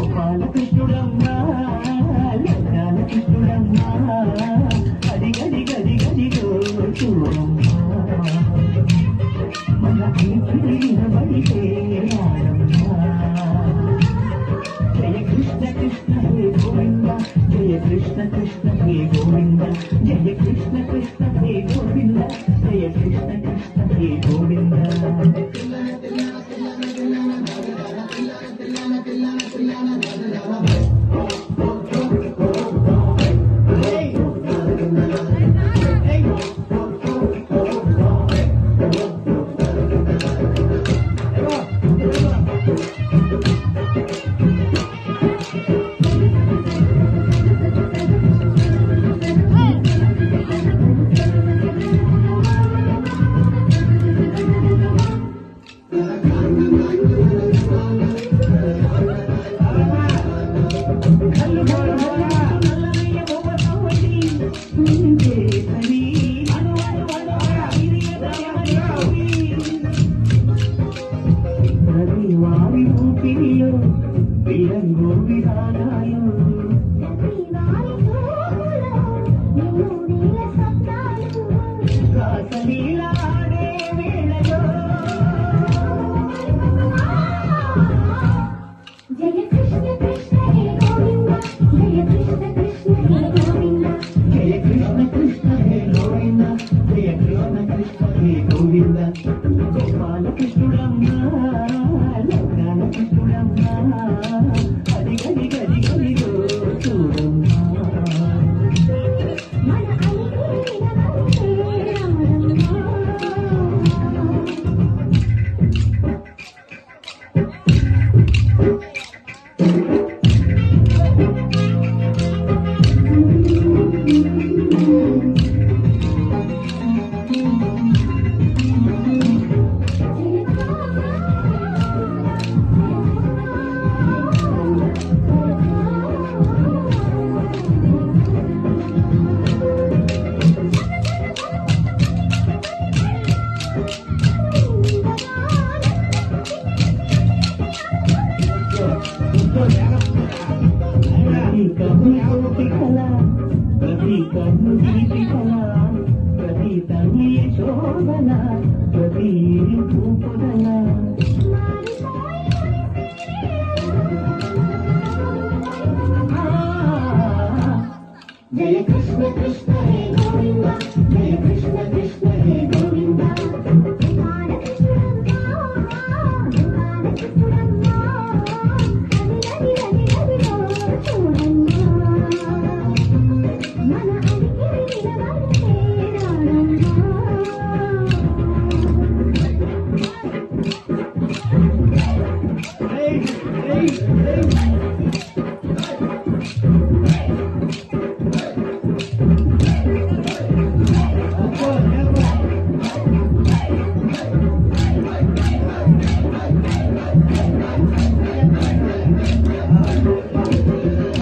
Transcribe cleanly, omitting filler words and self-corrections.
గోపాలకృష్ణుడమ్మా లగ్నాల కృష్ణుడమ్మా అది గది గది గదిగో చూడమ్మా మన అలిపిడి వినబడితే జయ కృష్ణ కృష్ణ హే గోవింద జయ కృష్ణ కృష్ణ హే గోవింద జయ కృష్ణ కృష్ణ హే గోవింద జయ కృష్ణ కృష్ణ హే గోవింద గోపాలకృష్ణుడమ్మా లగ్నాల కృష్ణుడమ్మా అది గది గది గదిగో చూడమ్మా ప్రతి కన్ను దీపికల ప్రతి తల్లి శోభన ప్రతి పూపదల జయ కృష్ణ కృష్ణ హే గోవింద జయ కృష్ణ కృష్ణ హే గోవింద Hey!